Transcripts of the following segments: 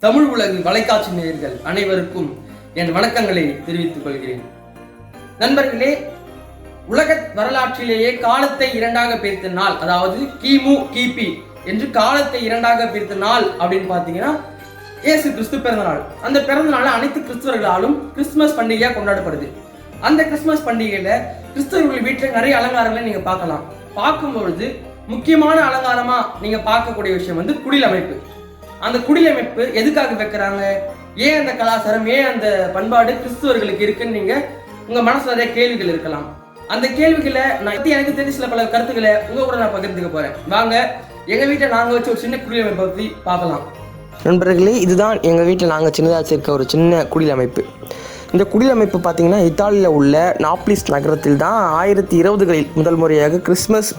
தமிழ் உலகு வலைக்காட்சி நேயர்கள் அனைவருக்கும் என் வணக்கங்களை தெரிவித்துக் கொள்கிறேன். நண்பர்களே, உலக வரலாற்றிலேயே காலத்தை இரண்டாக பிரித்த நாள், அதாவது கிமு கிபி என்று காலத்தை இரண்டாக பிரித்த நாள் அப்படின்னு பார்த்தீங்கன்னா இயேசு கிறிஸ்து பிறந்த நாள். அந்த பிறந்த நாள் அனைத்து கிறிஸ்தவர்களாலும் கிறிஸ்துமஸ் பண்டிகையாக கொண்டாடப்படுது. அந்த கிறிஸ்துமஸ் பண்டிகையில கிறிஸ்தவர்கள் வீட்டில் நிறைய அலங்காரங்களை நீங்க பார்க்கலாம். பார்க்கும்பொழுது முக்கியமான அலங்காரமா நீங்க பார்க்கக்கூடிய விஷயம் வந்து குடில் அமைப்பு. அந்த குடில் அமைப்பு எதுக்காக வைக்கிறாங்க, ஏன் அந்த கலாச்சாரம், ஏன் அந்த பண்பாடு கிறிஸ்துவர்களுக்கு இருக்குன்னு நீங்க உங்க மனசுல நிறைய கேள்விகள் இருக்கலாம். அந்த கேள்விகளை எனக்கு தெரிஞ்ச சில பல கருத்துக்களை உங்க கூட நான் பகிர்ந்துக்க போறேன். வாங்க எங்க வீட்டில் நாங்க வச்சு ஒரு சின்ன குடில் அமைப்பை பற்றி பார்க்கலாம். நண்பர்களே, இதுதான் எங்கள் வீட்டில் நாங்கள் சின்னதாக வச்சிருக்க ஒரு சின்ன குடில் அமைப்பு. இந்த குடில் அமைப்பு பார்த்தீங்கன்னா இத்தாலியில் உள்ள நாப்லிஸ் நகரத்தில் தான் 1920களில் முதல் முறையாக கிறிஸ்மஸ்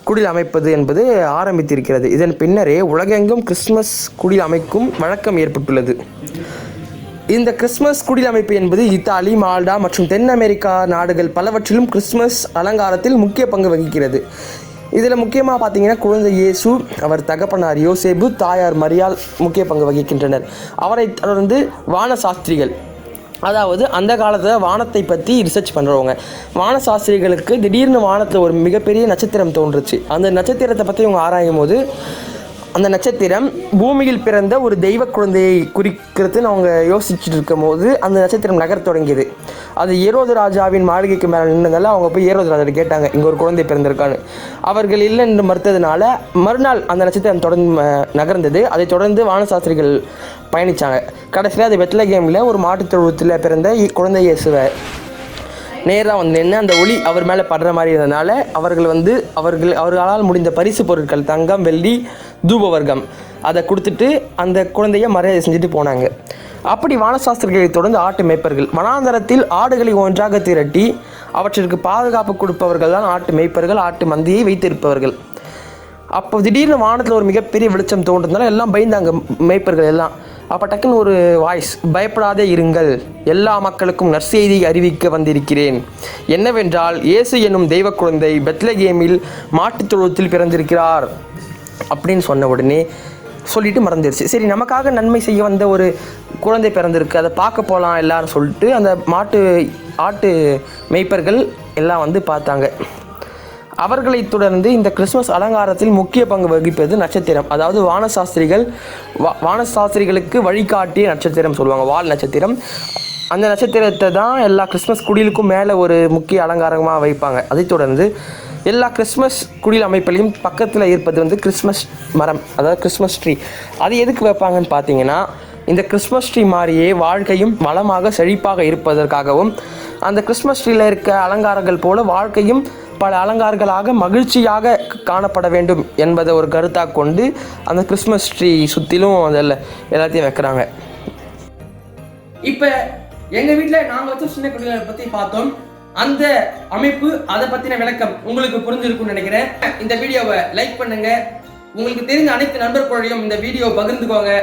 குடில் அமைப்பது என்பது ஆரம்பித்திருக்கிறது. இதன் பின்னரே உலகெங்கும் கிறிஸ்மஸ் குடில் அமைக்கும் வழக்கம் ஏற்பட்டுள்ளது. இந்த கிறிஸ்மஸ் குடில் அமைப்பு என்பது இத்தாலி, மால்டா மற்றும் தென் அமெரிக்கா நாடுகள் பலவற்றிலும் கிறிஸ்மஸ் அலங்காரத்தில் முக்கிய பங்கு வகிக்கிறது. இதில் முக்கியமாக பார்த்தீங்கன்னா குழந்தை இயேசு, அவர் தகப்பனார் யோசேப்பு, தாயார் மரியாள் முக்கிய பங்கு வகிக்கின்றனர். அவரை தொடர்ந்து வானசாஸ்திரிகள், அதாவது அந்த காலத்தில் வானத்தை பற்றி ரிசர்ச் பண்ணுறவங்க. வானசாஸ்திரிகளுக்கு திடீர்னு வானத்தில் ஒரு மிகப்பெரிய நட்சத்திரம் தோன்றுச்சு. அந்த நட்சத்திரத்தை பற்றி இவங்க ஆராயும் போது அந்த நட்சத்திரம் பூமியில் பிறந்த ஒரு தெய்வ குழந்தையை குறிக்கிறதுன்னு அவங்க யோசிச்சுட்டு இருக்கும் போது அந்த நட்சத்திரம் நகரத் தொடங்கியது. அது ஏரோது ராஜாவின் மாளிகைக்கு மேலே நின்றதால அவங்க போய் ஏரோது ராஜா கேட்டாங்க, இங்கே ஒரு குழந்தை பிறந்திருக்கான்னு. அவர்கள் இல்லை என்று மறுத்ததுனால மறுநாள் அந்த நட்சத்திரம் தொடர்ந்து நகர்ந்தது. அதை தொடர்ந்து வானசாஸ்திரிகள் பயணித்தாங்க. கடைசியில் அது பெத்லகேமில் ஒரு மாட்டுத் தொழுவத்தில் பிறந்த குழந்தை இயேசுவை நேராக வந்து நின்று அந்த ஒளி அவர் மேலே படுற மாதிரி இருந்ததுனால அவர்களால் முடிந்த பரிசு பொருட்கள், தங்கம், வெள்ளி, தூபவர்க்கம் அதை கொடுத்துட்டு அந்த குழந்தைய மரியாதை செஞ்சுட்டு போனாங்க. அப்படி வானசாஸ்திரிகளை தொடர்ந்து ஆட்டு மேய்ப்பர்கள். வனாந்தரத்தில் ஆடுகளை ஒன்றாக திரட்டி அவற்றிற்கு பாதுகாப்பு கொடுப்பவர்கள் தான் ஆட்டு மேய்ப்பர்கள், ஆட்டு மந்தையை வைத்திருப்பவர்கள். அப்போ திடீர்னு வானத்தில் ஒரு மிகப்பெரிய வெளிச்சம் தோன்றதுனால எல்லாம் பயந்தாங்க, மேய்ப்பர்கள் எல்லாம். அப்போ டக்குன்னு ஒரு வாய்ஸ், பயப்படாதே இருங்கள், எல்லா மக்களுக்கும் நற்செய்தி அறிவிக்க வந்திருக்கிறேன். என்னவென்றால் இயேசு என்னும் தெய்வ குழந்தை பெத்லகேமில் மாட்டுத் தொழுவத்தில் பிறந்திருக்கிறார் அப்படின்னு சொன்ன உடனே சொல்லிட்டு மறந்துடுச்சு. சரி, நமக்காக நன்மை செய்ய வந்த ஒரு குழந்தை பிறந்திருக்கு, அதை பார்க்க போகலாம் எல்லாரும் சொல்லிட்டு அந்த ஆட்டு மேய்ப்பர்கள் எல்லாம் வந்து பார்த்தாங்க. அவர்களை தொடர்ந்து இந்த கிறிஸ்மஸ் அலங்காரத்தில் முக்கிய பங்கு வகிப்பது நட்சத்திரம், அதாவது வானசாஸ்திரிகளுக்கு வழிகாட்டிய நட்சத்திரம் சொல்லுவாங்க, வால் நட்சத்திரம். அந்த நட்சத்திரத்தை தான் எல்லா கிறிஸ்மஸ் குடிலுக்கும் மேலே ஒரு முக்கிய அலங்காரமாக வைப்பாங்க. அதை தொடர்ந்து எல்லா கிறிஸ்மஸ் குடில் அமைப்பிலையும் பக்கத்தில் இருப்பது வந்து கிறிஸ்மஸ் மரம், அதாவது கிறிஸ்மஸ் ட்ரீ. அது எதுக்கு வைப்பாங்கன்னு பார்த்தீங்கன்னா, இந்த கிறிஸ்மஸ் ட்ரீ மாதிரியே வாழ்க்கையும் வளமாக செழிப்பாக இருப்பதற்காகவும், அந்த கிறிஸ்மஸ் ட்ரீயில் இருக்க அலங்காரங்கள் போல வாழ்க்கையும் பல அலங்காரங்களாக மகிழ்ச்சியாக காணப்பட வேண்டும் என்பதை ஒரு கருத்தாக கொண்டு அந்த கிறிஸ்மஸ் ட்ரீ சுற்றிலும் அதில் எல்லாத்தையும் வைக்கிறாங்க. இப்போ எங்கள் வீட்டில் நாங்கள் வச்ச சின்ன குடிகளை பற்றி பார்த்தோம். அந்த அமைப்பு, அதை பற்றின விளக்கம் உங்களுக்கு புரிஞ்சிருக்கும்னு நினைக்கிறேன். இந்த வீடியோவை லைக் பண்ணுங்க, உங்களுக்கு தெரிந்த அனைத்து நண்பர்களையும் இந்த வீடியோ பகிர்ந்துக்கோங்க,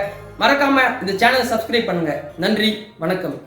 மறக்காம இந்த சேனலை சப்ஸ்கிரைப் பண்ணுங்க. நன்றி, வணக்கம்.